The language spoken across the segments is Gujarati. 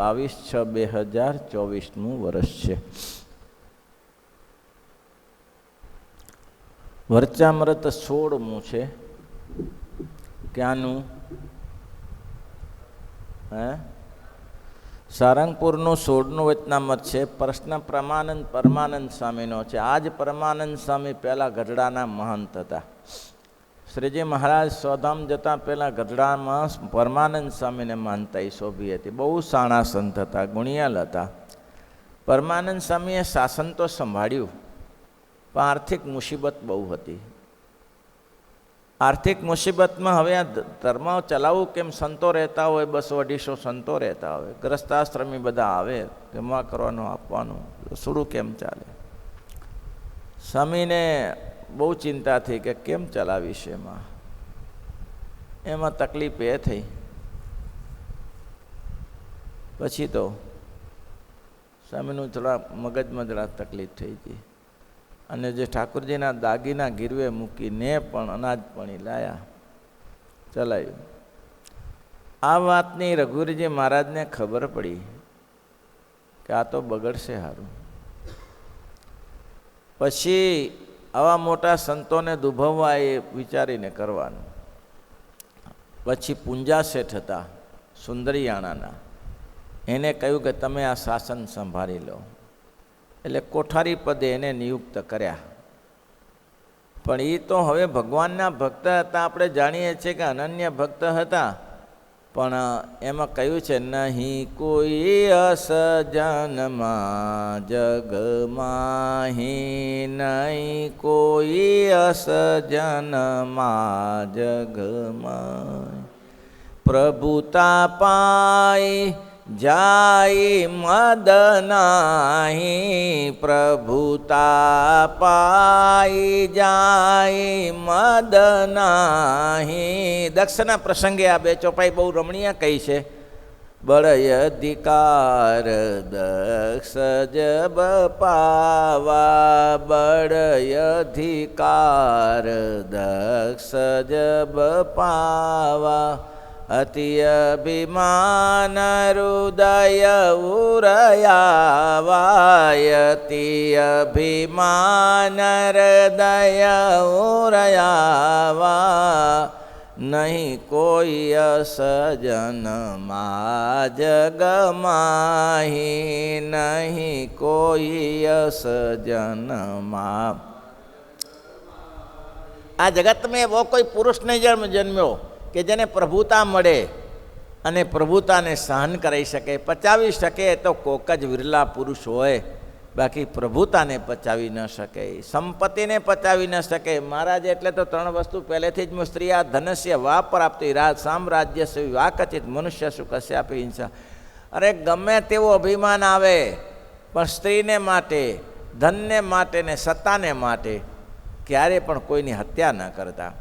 22/6/2024 વર્ષ છે. વર્ચામૃત 16મું છે. ક્યાંનું? સારંગપુરનું 16નું વચનામૃત છે. પ્રશ્ન પરમાનંદ સ્વામીનો છે. આજ પરમાનંદ સ્વામી પહેલાં ગઢડાના મહંત હતા. શ્રીજી મહારાજ સ્વધામ જતાં પહેલાં ગઢડામાં પરમાનંદ સ્વામીને મહંતાઈ શોભી હતી. બહુ સાણા સંત હતા, ગુણિયાલ હતા. પરમાનંદ સ્વામીએ શાસન તો સંભાળ્યું, પણ આર્થિક મુસીબત બહુ હતી. આર્થિક મુસીબતમાં હવે આ ધર્મ ચલાવવું કેમ? સંતો રહેતા હોય, 200-250 સંતો રહેતા હોય, ગ્રસ્તાશ્રમી બધા આવે, જમા કરવાનું, આપવાનું, રસોડું કેમ ચાલે? સ્વામીને બહુ ચિંતા થઈ કે કેમ ચલાવીશ. એમાં તકલીફ એ થઈ. પછી તો સ્વામીનું થોડા મગજમાં જરા તકલીફ થઈ હતી, અને જે ઠાકોરજીના દાગીના ગીરવે મૂકીને પણ અનાજ પાણી લાયા, ચલાવ્યું. આ વાતની રઘુવીરજી મહારાજને ખબર પડી કે આ તો બગડશે સારું. પછી આવા મોટા સંતોને દુભવવા એ વિચારીને કરવાનું. પછી પૂંજા શેઠ હતા સુંદરિયાણાના, એને કહ્યું કે તમે આ શાસન સંભાળી લો. એટલે કોઠારી પદે એને નિયુક્ત કર્યા. પણ એ તો હવે ભગવાનના ભક્ત હતા, આપણે જાણીએ છીએ કે અનન્ય ભક્ત હતા. પણ એમાં કહ્યું છે, નહીં કોઈ અસજનમાં જગમાં, નહીં કોઈ અસજનમાં જગમાં, પ્રભુતા પાઈ જાય મદનાહી, પ્રભુતા પાઈ જાય મદનાહી. દક્ષના પ્રસંગે આ બે ચોપાઈ બહુ રમણીય કહી છે. બળય અધિકાર દક્ષ જબ પાવા, બળય અધિકાર દક્ષ જબ પાવા, અતિ અભિમાન હૃદય ઉરયાવાય, અતિ અભિમાન હૃદય ઉરયાવા, નહીં કોઈ અસજનમાં જગમાહી, નહીં કોઈ અસજનમાં. આ જગતમાં એવો કોઈ પુરુષ નહીં જન્મ્યો કે જેને પ્રભુતા મળે અને પ્રભુતાને સહન કરી શકે, પચાવી શકે. તો કોક જ વિરલા પુરુષ હોય, બાકી પ્રભુતાને પચાવી ન શકે, સંપત્તિને પચાવી ન શકે. મહારાજ એટલે તો 3 વસ્તુ પહેલેથી જ સ્ત્રીયા ધનસ્ય વા પ્રાપ્તિ રાજ સામ્રાજ્ય વા કચિત મનુષ્ય સુખસ્ય આપી હિંસા. અરે ગમે તેવું અભિમાન આવે, પણ સ્ત્રીને માટે, ધનને માટે ને સત્તાને માટે ક્યારે પણ કોઈની હત્યા ન કરતા.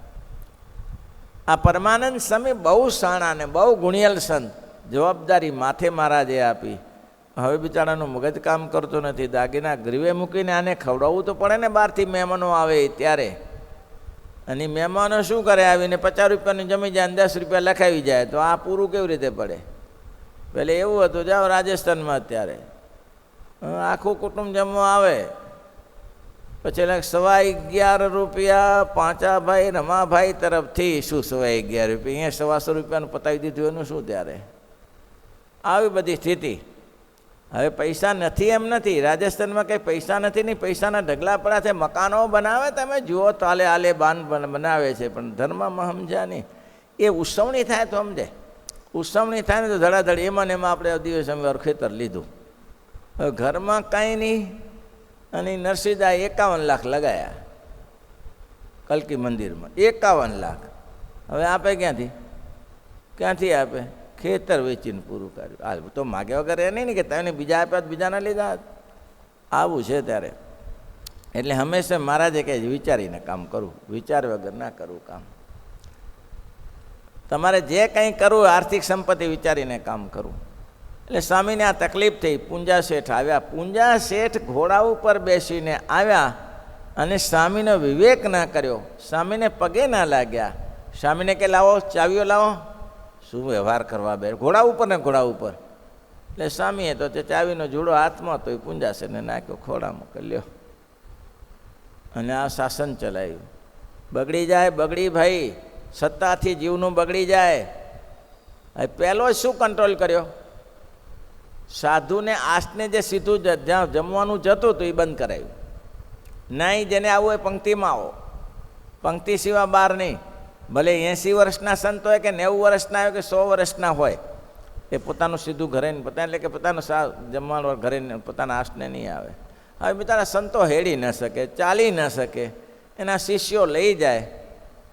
આ પરમાનંદ સ્વામી બહુ સાણા ને બહુ ગુણિયલ સંત. જવાબદારી માથે મહારાજે આપી. હવે બિચારાનું મગજ કામ કરતું નથી. દાગીના ગરીવે મૂકીને આને ખવડાવવું તો પડે ને, બહારથી મહેમાનો આવે ત્યારે. અને મહેમાનો શું કરે? આવીને 50 રૂપિયાની જમી જાય, 10 રૂપિયા લખાવી જાય, તો આ પૂરું કેવી રીતે પડે? પહેલે એવું હતું, જાઓ રાજસ્થાનમાં અત્યારે આખું કુટુંબ જમવા આવે, પછી 11.25 રૂપિયા પાંચાભાઈ રમાભાઈ તરફથી. શું 11.25 રૂપિયા? અહીંયા 125 રૂપિયાનું પતાવી દીધું, એનું શું? ત્યારે આવી બધી સ્થિતિ. હવે પૈસા નથી એમ નથી, રાજસ્થાનમાં કંઈ પૈસા નથી, નહીં પૈસાના ઢગલા પડ્યા છે. મકાનો બનાવે, તમે જુઓ તો આલે બાન બનાવે છે, પણ ધર્મમાં સમજ્યા નહીં. એ ઉત્સવણી થાય તો સમજે, ઉત્સવણી થાય ને તો ધડાધડ એમાં ને એમાં આપણે દિવસ અમે ખેતર લીધું. હવે ઘરમાં કાંઈ નહીં. અને નરસિંહદાએ 51 લાખ લગાયા કલ્કી મંદિરમાં. 51 લાખ. હવે આપે ક્યાંથી આપે? ખેતર વેચીને પૂરું કર્યું. હાલ તો માગે વગર એ નહીં ને કે તમે બીજા આપ્યા બીજાના લીધા. આવું છે ત્યારે. એટલે હંમેશા મહારાજે કહે વિચારીને કામ કરવું, વિચાર વગર ના કરવું કામ. તમારે જે કંઈ કરવું આર્થિક સંપત્તિ વિચારીને કામ કરવું. એટલે સ્વામીને આ તકલીફ થઈ. પૂંજા શેઠ આવ્યા. પૂંજા શેઠ ઘોડા ઉપર બેસીને આવ્યા અને સ્વામીનો વિવેક ના કર્યો. સ્વામીને પગે ના લાગ્યા. સ્વામીને કે લાવો ચાવીઓ લાવો. શું વ્યવહાર કરવા બે? ઘોડા ઉપર ને ઘોડા ઉપર. એટલે સ્વામીએ તો તે ચાવીનો જુડો હાથમાં હતો, એ પૂંજાશેઠને નાખ્યો ખોળામાં કે લ્યો, અને આ શાસન ચલાવ્યું. બગડી જાય બગડી ભાઈ, સત્તાથી જીવનું બગડી જાય. હવે પહેલો શું કંટ્રોલ કર્યો? સાધુને આસને જે સીધું જ્યાં જમવાનું જતું હતું એ બંધ કરાવ્યું. નહીં, જેને આવવું હોય પંક્તિમાં આવો, પંક્તિ સિવાય બહાર નહીં. ભલે 80 વર્ષના સંત હોય કે 90 વર્ષના હોય કે 100 વર્ષના હોય, એ પોતાનું સીધું ઘરે પોતા એટલે કે પોતાનું જમવાનું ઘરે પોતાના આસને નહીં આવે. હવે બિચારા સંતો હેડી ન શકે, ચાલી ન શકે, એના શિષ્યો લઈ જાય,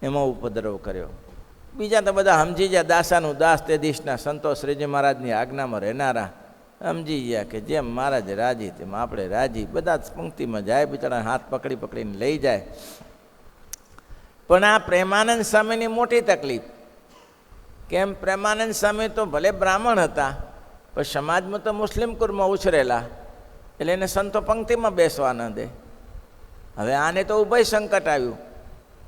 એમાં ઉપદ્રવ કર્યો. બીજા તો બધા સમજી ગયા, દાસાનું દાસ તે દિશના સંતો શ્રીજી મહારાજની આજ્ઞામાં રહેનારા સમજી ગયા કે જેમ મહારાજ રાજી તેમ આપણે રાજી. બધા જ પંક્તિમાં જાય, બિચારા હાથ પકડી પકડીને લઈ જાય. પણ આ પ્રેમાનંદ સ્વામીની મોટી તકલીફ. કેમ? પ્રેમાનંદ સ્વામી તો ભલે બ્રાહ્મણ હતા, પણ સમાજમાં તો મુસ્લિમ કુળમાં ઉછરેલા, એટલે એને સંતો પંક્તિમાં બેસવા ન દે. હવે આને તો ઉભય સંકટ આવ્યું.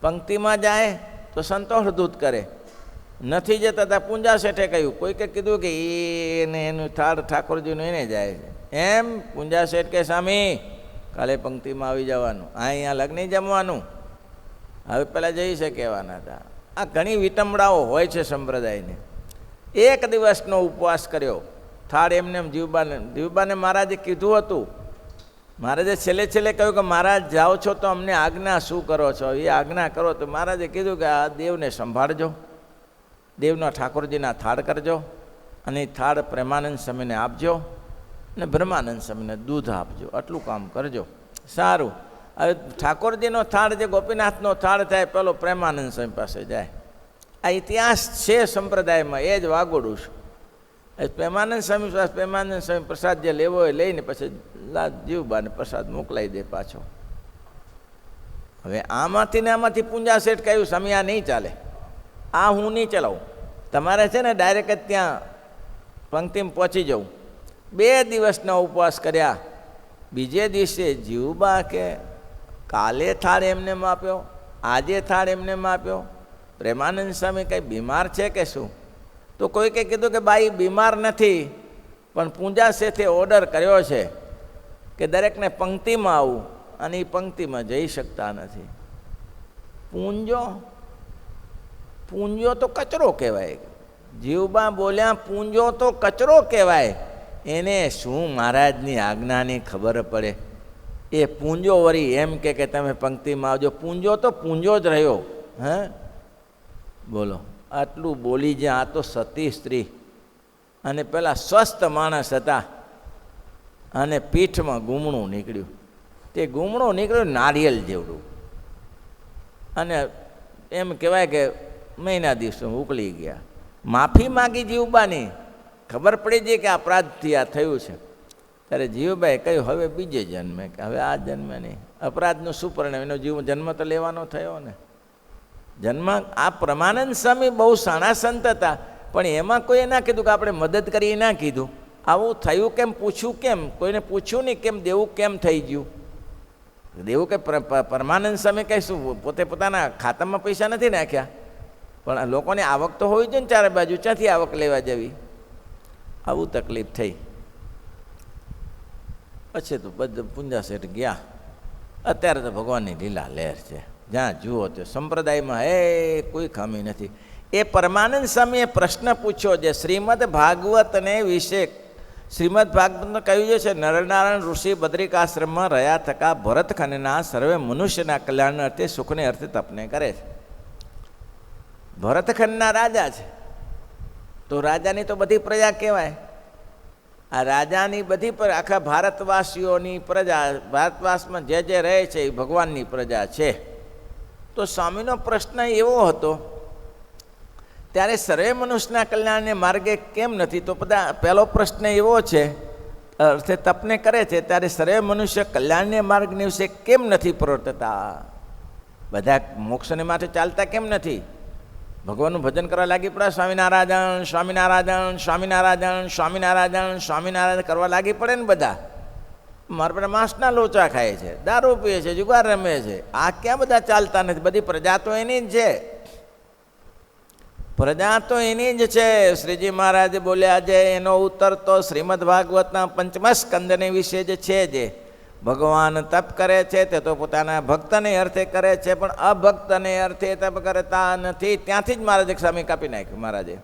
પંક્તિમાં જાય તો સંતો હળદૂત કરે, નથી જતા હતા. પૂંજા શેઠે કહ્યું, કોઈકે કીધું કે એને એનું થાળ ઠાકોરજીનું એને જાય છે. એમ પૂંજા શેઠ કે સ્વામી કાલે પંક્તિમાં આવી જવાનું, અહીંયા લગ્ન જમવાનું. હવે પહેલાં જઈ છે કહેવાના હતા. આ ઘણી વિટમડાઓ હોય છે સંપ્રદાયને. એક દિવસનો ઉપવાસ કર્યો, થાળ એમને એમ જીવબાને મહારાજે કીધું હતું. મહારાજે છેલ્લે કહ્યું કે મહારાજ જાઓ છો તો અમને આજ્ઞા શું કરો છો? એ આજ્ઞા કરો. તો મહારાજે કીધું કે આ દેવને સંભાળજો, દેવના ઠાકોરજીના થાળ કરજો, અને થાળ પ્રેમાનંદ સ્વામીને આપજો, અને બ્રહ્માનંદ સ્વામીને દૂધ આપજો, આટલું કામ કરજો. સારું. હવે ઠાકોરજીનો થાળ જે ગોપીનાથનો થાળ થાય, પેલો પ્રેમાનંદ સ્વામી પાસે જાય. આ ઇતિહાસ છે સંપ્રદાયમાં, એ જ વાગોડું છું. પ્રેમાનંદ સ્વામી પ્રસાદ જે લેવો હોય લઈને પછી જીવબાને પ્રસાદ મોકલાઈ દે પાછો. હવે આમાંથી ને આમાંથી પૂંજા શેઠ કહ્યું, સ્વામી આ નહીં ચાલે, આ હું નહીં ચલાવું. તમારે છે ને ડાયરેક્ટ જ ત્યાં પંક્તિમાં પહોંચી જવું. 2 દિવસના ઉપવાસ કર્યા. બીજે દિવસે જીવબા કે કાલે થાળ એમને આપ્યો, આજે થાળ એમને આપ્યો. પ્રેમાનંદ સ્વામી કંઈ બીમાર છે કે શું? તો કોઈકે કીધું કે બાઈ બીમાર નથી, પણ પૂંજા શેઠે ઓર્ડર કર્યો છે કે દરેકને પંક્તિમાં આવું, અને એ પંક્તિમાં જઈ શકતા નથી. પૂંજો તો કચરો કહેવાય. જીવબા બોલ્યા, પૂંજો તો કચરો કહેવાય. એને શું મહારાજની આજ્ઞાની ખબર પડે? એ પૂંજો વળી એમ કે તમે પંક્તિમાં આવજો. પૂંજો તો પૂંજો જ રહ્યો. હે બોલો, આટલું બોલી જ્યાં. આ તો સતી સ્ત્રી અને પેલા સ્વસ્થ માણસ હતા, અને પીઠમાં ગુમણું નીકળ્યું. તે ગુમણું નીકળ્યું નારિયેલ જેવડું, અને એમ કહેવાય કે મહિના દિવસો ઉકળી ગયા. માફી માગી જીવબાની. ખબર પડી જાય કે અપરાધથી આ થયું છે. ત્યારે જીવબાએ કહ્યું હવે બીજે જન્મે, કે હવે આ જન્મે નહીં. અપરાધનું શું પરિણામ? એનો જન્મ તો લેવાનો થયો ને. જન્મ આ પ્રેમાનંદ સ્વામી બહુ સાણા સંત હતા, પણ એમાં કોઈ ના કીધું કે આપણે મદદ કરી, ના કીધું. આવું થયું કેમ? પૂછ્યું કેમ? કોઈને પૂછ્યું નહીં કેમ દેવું કેમ થઈ ગયું? દેવું કે પ્રેમાનંદ સ્વામી કહીશું પોતે પોતાના ખાતામાં પૈસા નથી નાખ્યા, પણ લોકોની આવક તો હોવી જોઈએ ને ચારે બાજુ. ક્યાંથી આવક લેવા જવી? આવું તકલીફ થઈ. પછી તો બધું પૂંજા શેઠ ગયા. અત્યારે તો ભગવાનની લીલા લહેર છે, જ્યાં જુઓ તો સંપ્રદાયમાં કોઈ ખામી નથી. એ પરમાનંદ સ્વામીએ પ્રશ્ન પૂછ્યો જે શ્રીમદ ભાગવતને વિશે. શ્રીમદ ભાગવતમાં કહ્યું છે, નરનારાયણ ઋષિ બદ્રિકાશ્રમમાં રહ્યા થકા ભરતખંડના સર્વે મનુષ્યના કલ્યાણ અર્થે સુખને અર્થે તપને કરે છે. ભરતખંડના રાજા છે, તો રાજાની તો બધી પ્રજા કહેવાય. આ રાજાની બધી આખા ભારતવાસીઓની પ્રજા, ભારતવાસમાં જે રહે છે એ ભગવાનની પ્રજા છે. તો સ્વામીનો પ્રશ્ન એવો હતો, ત્યારે સર્વે મનુષ્યના કલ્યાણને માર્ગે કેમ નથી? તો બધા પહેલો પ્રશ્ન એવો છે, અર્થે તપને કરે છે, ત્યારે સર્વે મનુષ્ય કલ્યાણને માર્ગને વિશે કેમ નથી પ્રવર્તતા? બધા મોક્ષને માટે ચાલતા કેમ નથી? ભગવાનનું ભજન કરવા લાગી પડે. સ્વામિનારાયણ સ્વામિનારાયણ સ્વામિનારાયણ સ્વામિનારાયણ સ્વામિનારાયણ કરવા લાગી પડે ને બધા. મારા પર માંસના લોચા ખાય છે, દારૂ પીએ છે, જુગાર રમે છે. આ ક્યાં બધા ચાલતા નથી? બધી પ્રજા તો એની જ છે. પ્રજા તો એની જ છે. શ્રીજી મહારાજ બોલ્યા છે એનો ઉત્તર તો શ્રીમદ ભાગવતના 5મા સ્કંદને વિશે જ છે. જે ભગવાન તપ કરે છે તે તો પોતાના ભક્તને અર્થે કરે છે, પણ અભક્તને અર્થે તપ કરતા નથી. ત્યાંથી જ મહારાજે સ્વામી કાપી નાખ્યું.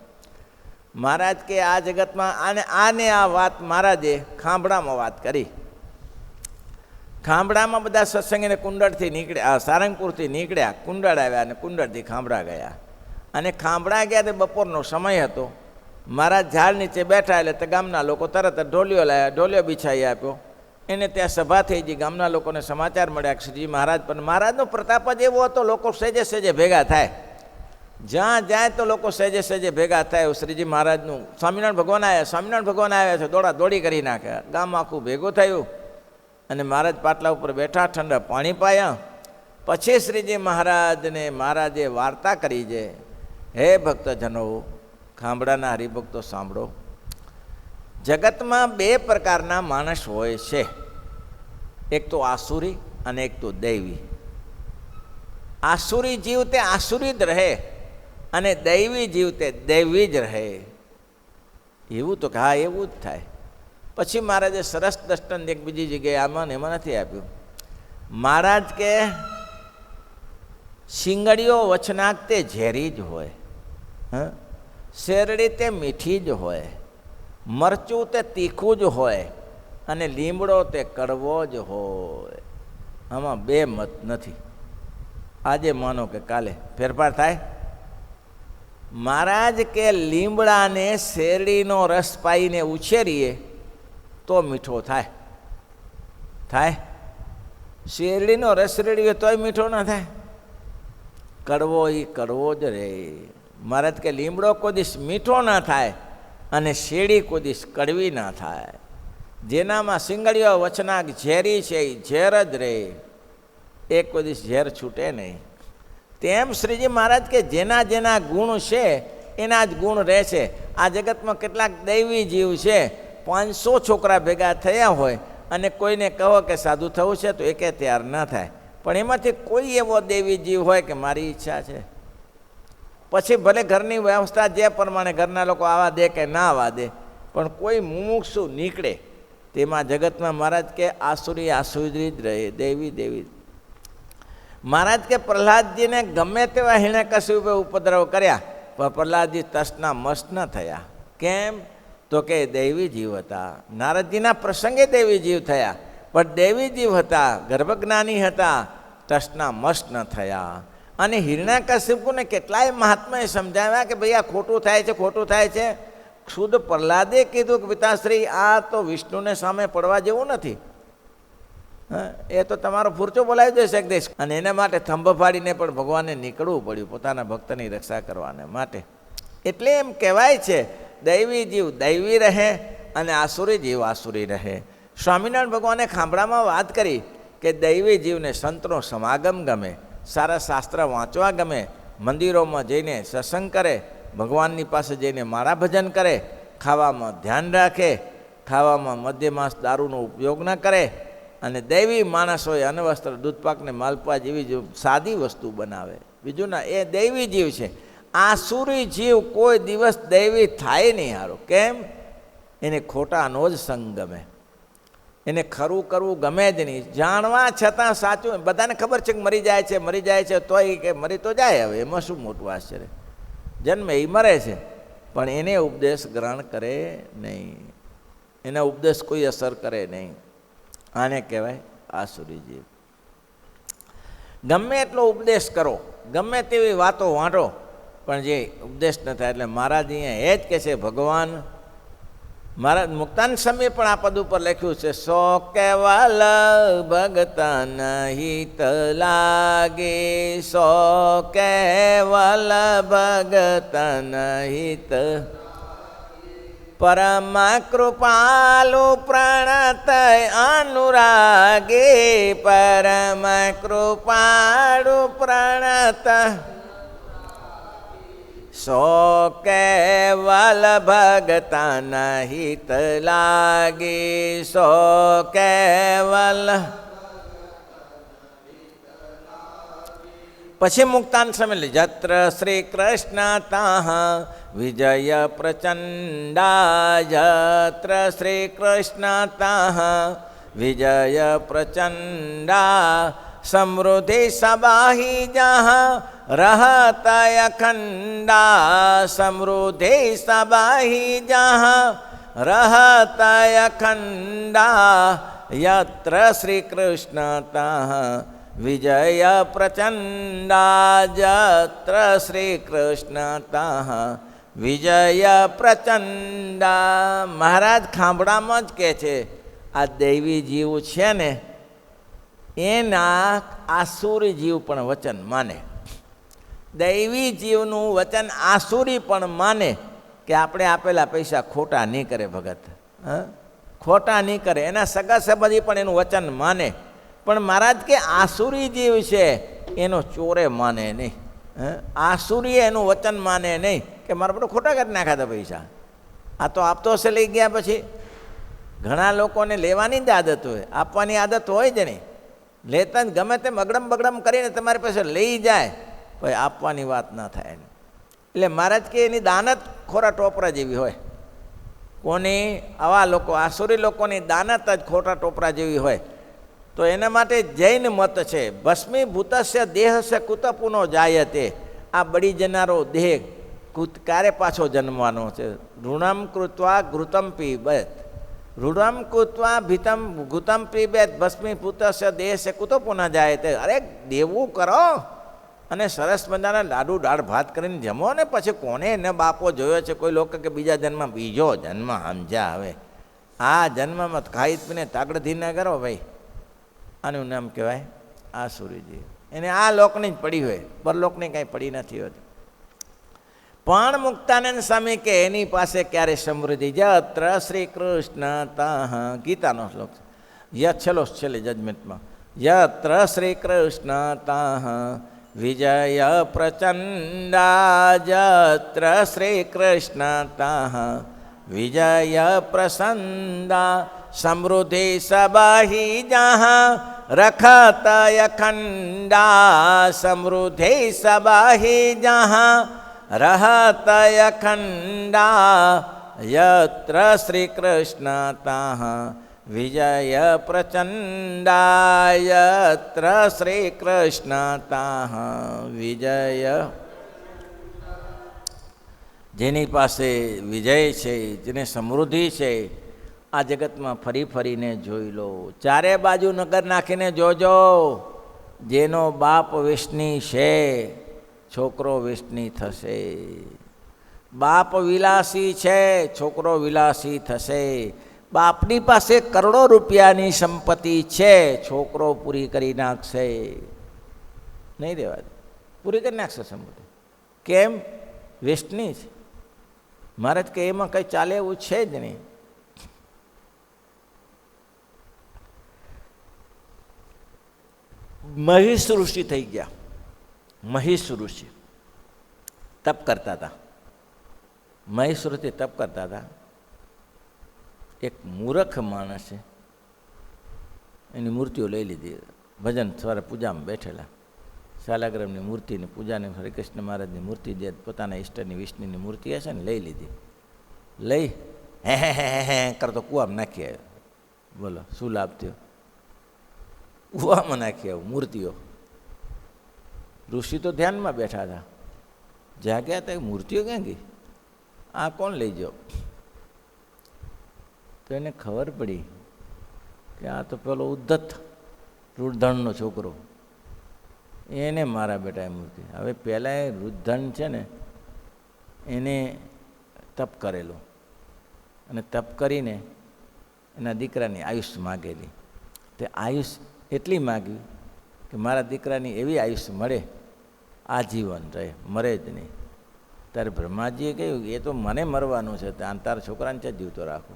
મહારાજ કે આ જગતમાં આને આ વાત મહારાજે ખાંભડામાં વાત કરી. ખાંભડામાં બધા સત્સંગીને કુંડળથી નીકળ્યા, સારંગપુરથી નીકળ્યા, કુંડળ આવ્યા અને કુંડળથી ખાંભડા ગયા. અને ખાંભડા ગયા તે બપોરનો સમય હતો. મહારાજ ઝાડ નીચે બેઠા એટલે તે ગામના લોકો તરત ઢોલિયો લાવ્યા, ઢોલિયો બિછાઈ આપ્યો. એને ત્યાં સભા થઈ ગઈ. ગામના લોકોને સમાચાર મળ્યા કે શ્રીજી મહારાજ, પણ મહારાજનો પ્રતાપ જ એવો હતો, લોકો સહેજે સહેજે ભેગા થાય. જ્યાં જાય તો લોકો સહેજે સહેજે ભેગા થાય. શ્રીજી મહારાજનું સ્વામિનારાયણ ભગવાન આવ્યા, સ્વામિનારાયણ ભગવાન આવ્યા છે, દોડા દોડી કરી નાખ્યા. ગામ આખું ભેગું થયું અને મહારાજ પાટલા ઉપર બેઠા, ઠંડા પાણી પાયા. પછી શ્રીજી મહારાજે વાર્તા કરી છે. હે ભક્તજનો, ખાંભડાના હરિભક્તો સાંભળો. જગતમાં 2 પ્રકારના માણસ હોય છે, એક તો આસુરી અને એક તો દૈવી. આસુરી જીવ તે આસુરી જ રહે અને દૈવી જીવ તે દૈવી જ રહે. એવું તો કે હા એવું જ થાય. પછી મહારાજે સરસ દર્શન એક બીજી જગ્યાએ આમાં એમાં નથી આપ્યું. મહારાજ કે શિંગડીઓ વચનાક તે ઝેરી જ હોય, શેરડી તે મીઠી જ હોય, મરચું તે તીખું જ હોય અને લીમડો તે કડવો જ હોય. આમાં 2 મત નથી. આજે માનો કે કાલે ફેરફાર થાય. મહારાજ કે લીમડાને શેરડીનો રસ પાઈને ઉછેરીએ તો મીઠો થાય. શેરડીનો રસ રેડીએ તોય મીઠો ના થાય. કડવો એ કડવો જ રહે. મહારાજ કે લીમડો કોઈ દિવસ મીઠો ના થાય અને શેરડી કોઈ દિવસ કડવી ના થાય. જેનામાં શિંગડીઓ વચનાક ઝેરી છે એ ઝેર જ રહે, એ કોઈ દિવસ ઝેર છૂટે નહીં. તેમ શ્રીજી મહારાજ કે જેના જેના ગુણ છે એના જ ગુણ રહે છે. આ જગતમાં કેટલાક દૈવી જીવ છે, 500 છોકરા ભેગા થયા હોય અને કોઈને કહો કે સાધુ થવું છે તો એકે તૈયાર ના થાય. પણ એમાંથી કોઈ એવો દેવી જીવ હોય કે મારી ઈચ્છા છે, પછી ભલે ઘરની વ્યવસ્થા જે પ્રમાણે ઘરના લોકો આવા દે કે ના આવવા દે, પણ કોઈ મુમુક્ષુ નીકળે. તેમાં જગતમાં મહારાજ કે આસુરી આસુરી જ રહે, દેવી દેવી. મહારાજ કે પ્રહલાદજીને ગમે તેવા હિરણ્યકશ્યપે ઉપદ્રવ કર્યા પણ પ્રહલાદજી તસના મસ ન થયા. કેમ? તો કે દૈવી જીવ હતા. નારદજીના પ્રસંગે દૈવી જીવ થયા, પણ દૈવી જીવ હતા, ગર્ભજ્ઞાની હતા, તસના મસ ન થયા. અને હિરણ્યકશ્યપુને કેટલાય મહાત્માએ સમજાવ્યા કે ભાઈ આ ખોટું થાય છે, ખોટું થાય છે. ખુદ પ્રહલાદે કીધું કે પિતાશ્રી આ તો વિષ્ણુને સામે પડવા જેવું નથી, એ તો તમારો ફૂરચો બોલાવી દેશે એક દેશ. અને એના માટે થંભ ફાડીને પણ ભગવાનને નીકળવું પડ્યું પોતાના ભક્તની રક્ષા કરવાને માટે. એટલે એમ કહેવાય છે દૈવી જીવ દૈવી રહે અને આસુરી જીવ આસુરી રહે. સ્વામિનારાયણ ભગવાને ખાંભડામાં વાત કરી કે દૈવી જીવને સંતનો સમાગમ ગમે, સારા શાસ્ત્ર વાંચવા ગમે, મંદિરોમાં જઈને સત્સંગ કરે, ભગવાનની પાસે જઈને માળા ભજન કરે, ખાવામાં ધ્યાન રાખે, ખાવામાં મધ્યમાંસ દારૂનો ઉપયોગ ન કરે, અને દૈવી માણસોએ અન્નવસ્ત્ર દૂધપાકને માલપા જેવી સાદી વસ્તુ બનાવે. બીજું ના, એ દૈવી જીવ છે. આસુરી જીવ કોઈ દિવસ દૈવી થાય નહીં. હારું કેમ? એને ખોટાનો જ સંગ ગમે, એને ખરું કરવું ગમે જ નહીં. જાણવા છતાં સાચું, બધાને ખબર છે કે મરી જાય છે તોય કે મરી તો જાય, હવે એમાં શું મોટું આશ્ચર્ય. જન્મે એ મરે છે પણ એને ઉપદેશ ગ્રહણ કરે નહીં, એના ઉપદેશ કોઈ અસર કરે નહીં. આને કહેવાય આસુરી જીવ. ગમે એટલો ઉપદેશ કરો, ગમે તેવી વાતો વાંટો, પણ જે ઉપદેશ ન થાય. એટલે મહારાજ અહીંયા એ જ કહે છે, ભગવાન મહારાજ મુક્તાન સમય પણ આ પદ ઉપર લખ્યું છે, સો કેવલ ભગત નહિત લાગે, સો કેવલ ભગત નહિત પરમ કૃપાલુ પ્રણત અનુરાગે, પરમ કૃપાળુ પ્રણત સો કેવલ ભગત નહિત લાગે, સો કેવલ પછી મુક્તાન સમય જત્ર શ્રી કૃષ્ણ તાહ વિજય પ્રચંડા, જત્ર શ્રી કૃષ્ણ તાહ વિજય પ્રચંડા, સમૃદ્ધિ સબાહી જहाँ રહત અખંડા, સમૃદ્ધિ સબાહી જहाँ રહત અખંડા, યત્ર શ્રી કૃષ્ણ તાહ વિજય પ્રચંડા, જત્ર શ્રી કૃષ્ણ તાહ વિજય પ્રચંડા. મહારાજ ખાંભડામાં જ કહે છે આ દૈવી જીવ છે ને એના આસુરી જીવ પણ વચન માને. દૈવી જીવનું વચન આસુરી પણ માને કે આપણે આપેલા પૈસા ખોટા નહીં કરે ભગત, ખોટા નહીં કરે. એના સગા સંબંધી પણ એનું વચન માને. પણ મહારાજ કે આસુરી જીવ છે એનો ચોરે માને નહીં, આસુરીએ એનું વચન માને નહીં કે મારા બધું ખોટા કરી નાખ્યા હતા પૈસા. આ તો આપતો હશે લઈ ગયા. પછી ઘણા લોકોને લેવાની જ આદત હોય, આપવાની આદત હોય જ નહીં. લેતા જ ગમે તેમ અગડમ બગડમ કરીને તમારી પાસે લઈ જાય, પછી આપવાની વાત ના થાય એને. એટલે મહારાજ કે એની દાનત ખોરા ટોપરા જેવી હોય. કોની આવા લોકો આસુરી લોકોની દાનત જ ખોટા ટોપરા જેવી હોય. તો એના માટે જૈન મત છે ભસ્મીભૂતસ્ય દેહસ્ય કુતપુનો જાયતે. આ બળી જનારો દેહ ક્યારે પાછો જન્મવાનો છે? ઋણમ કૃત્વા ઘૃતમ પીબેત, ઋણમ કૃત્વા ભીતમ ઘૃતમ પીબેત ભસ્મીભૂતસ્ય દેહસ્ય કુતપુના જાયતે. અરે દેવું કરો અને સરસ મજાના લાડુ દાળ ભાત કરીને જમો ને પછી કોને એને બાપો જોયો છે? કોઈ લોકો કે બીજા જન્મ, બીજો જન્મ સમજ્યા. હવે આ જન્મમાં ખાઈ પીને તાગડધી ના કરો ભાઈ. આનું નામ કહેવાય આસુરીજી. એને આ લોકની જ પડી હોય, પરલોકની કાંઈ પડી નથી હોતી. પણ મુક્તાનંદ સ્વામી કે એની પાસે ક્યારે સમૃદ્ધિ? જત્ર શ્રી કૃષ્ણ તાહ, ગીતાનો શ્લોક છેલ્લો છેલ્લે જજમેન્ટમાં, યત્ર શ્રી કૃષ્ણ તાહ વિજય પ્રચંડા, જત્ર શ્રી કૃષ્ણ તાહ વિજય પ્રસંદા, સમૃદ્ધિ સબાહી જहाँ રખત અખંડા, સમૃદ્ધિ સબાહી જहाँ રહત અખંડા, યત્ર શ્રી કૃષ્ણ તાહ વિજય પ્રચંડા, યત્ર શ્રી કૃષ્ણ તાહ વિજય. જેની પાસે વિજય છે, જેને સમૃદ્ધિ છે, આ જગતમાં ફરી ફરીને જોઈ લો. ચારે બાજુ નગર નાખીને જોજો. જેનો બાપ વિષ્ણી છે છોકરો વિષ્ણી થશે. બાપ વિલાસી છે છોકરો વિલાસી થશે. બાપની પાસે કરોડો રૂપિયાની સંપત્તિ છે, છોકરો પૂરી કરી નાખશે. નહીં રહેવા દે, પૂરી કરી નાખશે સંપત્તિ. કેમ? વિષ્ણી છે. મહારાજ કે એમાં કંઈ ચાલે એવું છે જ નહીં. મહિષ ઋષિ થઈ ગયા. મહિષ ઋષિ તપ કરતા હતા. મહિષ ઋષિ તપ કરતા હતા. એક મૂર્ખ માણસે એની મૂર્તિઓ લઈ લીધી. ભજન સવારે પૂજામાં બેઠેલા શાલાગ્રામની મૂર્તિની પૂજાને હરિકૃષ્ણ મહારાજની મૂર્તિ જે પોતાના ઈષ્ટની વિષ્ણુની મૂર્તિ હશે ને લઈ લીધી. લઈ હે કરતો કૂવામાં નાખી આવ્યો. બોલો શું લાભ થયો? કૂવામાં નાખી આવ્યો મૂર્તિઓ. ઋષિ તો ધ્યાનમાં બેઠા હતા. જાગ્યા હતા, મૂર્તિઓ ક્યાં ગઈ? આ કોણ લઈ જાઓ? તો એને ખબર પડી કે આ તો પેલો ઉદ્ધત રુદ્ધણનો છોકરો, એને મારા બેટાએ મૂર્તિ. હવે પહેલાં એ રુદ્ધણ છે ને એને તપ કરેલો અને તપ કરીને એના દીકરાની આયુષ્ય માગેલી. તે આયુષ્ય એટલી માગી કે મારા દીકરાની એવી આયુષ્ય મળે, આજીવન રહે, મરે જ નહીં. ત્યારે બ્રહ્માજીએ કહ્યું એ તો મને મરવાનું છે, તારા છોકરાને છે જીવતો રાખો.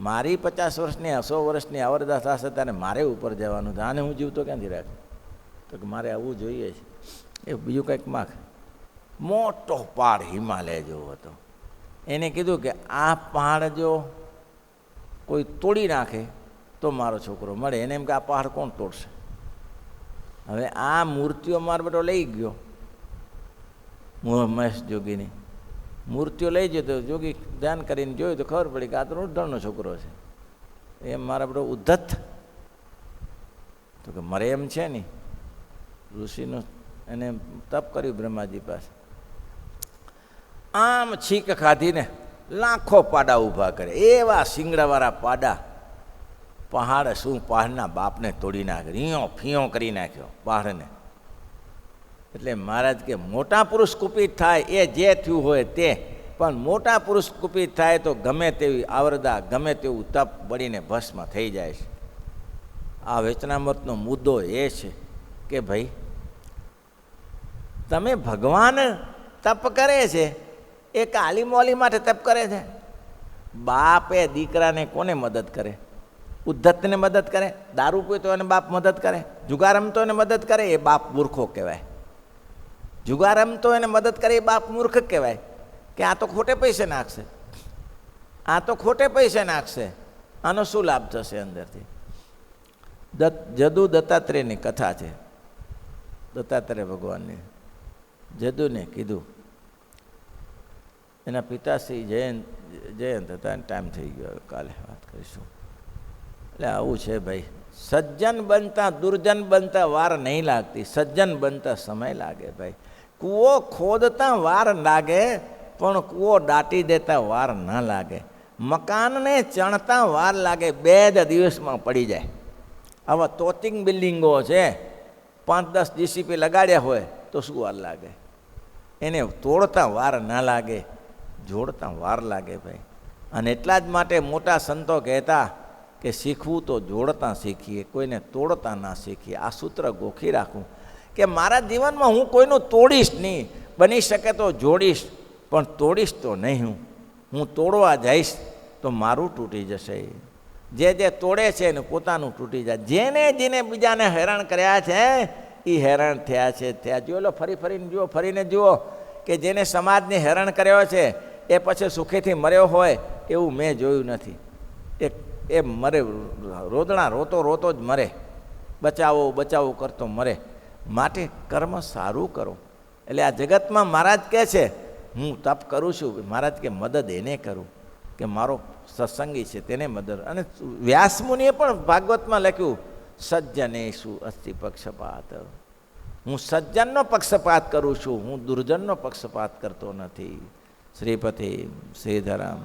મારી 50 વર્ષની 100 વર્ષની આવરદા થશે ત્યારે મારે ઉપર જવાનું છે, આને હું જીવતો ક્યાંથી રાખું? તો કે મારે આવવું જોઈએ છે. એ બીજું કંઈક માગ. મોટો પહાડ હિમાલય જેવો હતો. એને કીધું કે આ પહાડ જો કોઈ તોડી નાખે તો મારો છોકરો મળે. એને એમ કે આ પહાડ કોણ તોડશે? હવે આ મૂર્તિઓ મારો બેટો લઈ ગયો, મહેશ જોગીની મૂર્તિઓ લઈ જતો, જોગી ધ્યાન કરીને જોયું તો ખબર પડી કે આ તો રૂઢણનો છોકરો છે. એમ મારા બેટો ઉદ્ધત તો કે મરે એમ છે નહીં. ઋષિનું એને તપ કર્યું બ્રહ્માજી પાસે, આમ છીક ખાધીને લાખો પાડા ઊભા કરે, એવા શિંગડાવાળા પાડા. પહાડ શું પહાડના બાપને તોડી નાખ્યો, રીયો ફીયો કરી નાખ્યો પહાડને. એટલે મહારાજ કે મોટા પુરુષ કુપિત થાય એ જે થયું હોય તે, પણ મોટા પુરુષ કુપિત થાય તો ગમે તેવી આવરદા, ગમે તેવું તપ બળીને ભસ્મ થઈ જાય છે. આ વચનામૃતનો મુદ્દો એ છે કે ભાઈ તમે ભગવાન તપ કરે છે એ કાલી મોલી માટે તપ કરે છે. બાપે દીકરાને કોને મદદ કરે? ઉદ્ધતને મદદ કરે. દારૂ પીતો એને બાપ મદદ કરે. જુગાર રમતો એને મદદ કરે, એ બાપ મૂર્ખો કહેવાય. જુગાર રમતો એને મદદ કરે એ બાપ મૂર્ખ કહેવાય કે આ તો ખોટે પૈસે નાખશે, આ તો ખોટે પૈસે નાખશે, આનો શું લાભ થશે અંદરથી? જદુ દત્તાત્રેયની કથા છે. દત્તાત્રેય ભગવાનની જદુને કીધું, એના પિતાશ્રી જયંત હતા, ટાઈમ થઈ ગયો, કાલે વાત કરીશું. એટલે આવું છે ભાઈ, સજ્જન બનતા દુર્જન બનતા વાર નહીં લાગતી, સજ્જન બનતા સમય લાગે ભાઈ. કૂવો ખોદતા વાર લાગે પણ કૂવો દાટી દેતા વાર ન લાગે. મકાનને ચણતા વાર લાગે, 2 દિવસમાં પડી જાય. આવા તોતિંગ બિલ્ડિંગો છે, 5-10 જીસીપી લગાડ્યા હોય તો શું વાર લાગે? એને તોડતા વાર ના લાગે, જોડતા વાર લાગે ભાઈ. અને એટલા જ માટે મોટા સંતો કહેતા કે શીખવું તો જોડતા શીખીએ, કોઈને તોડતા ના શીખીએ. આ સૂત્ર ગોખી રાખવું કે મારા જીવનમાં હું કોઈનું તોડીશ નહીં, બની શકે તો જોડીશ, પણ તોડીશ તો નહીં. હું તોડવા જઈશ તો મારું તૂટી જશે. જે તોડે છે એને પોતાનું તૂટી જાય. જેને બીજાને હેરાન કર્યા છે એ હેરાન થયા છે. જોઈ લો, ફરીને જુઓ, ફરીને જુઓ કે જેને સમાજને હેરાન કર્યો છે એ પછી સુખેથી મર્યો હોય એવું મેં જોયું નથી. એ મરે, રોદણા રોતો જ મરે, બચાવો કરતો મરે. માટે કર્મ સારું કરો. એટલે આ જગતમાં મહારાજ કહે છે હું તપ કરું છું, મહારાજ કે મદદ એને કરું કે મારો સત્સંગી છે તેને મદદ. અને વ્યાસમુનિએ પણ ભાગવતમાં લખ્યું સજ્જનેષુ અસ્તિ પક્ષપાત. હું સજ્જનનો પક્ષપાત કરું છું, હું દુર્જનનો પક્ષપાત કરતો નથી. શ્રીપતિ શ્રીધરામ.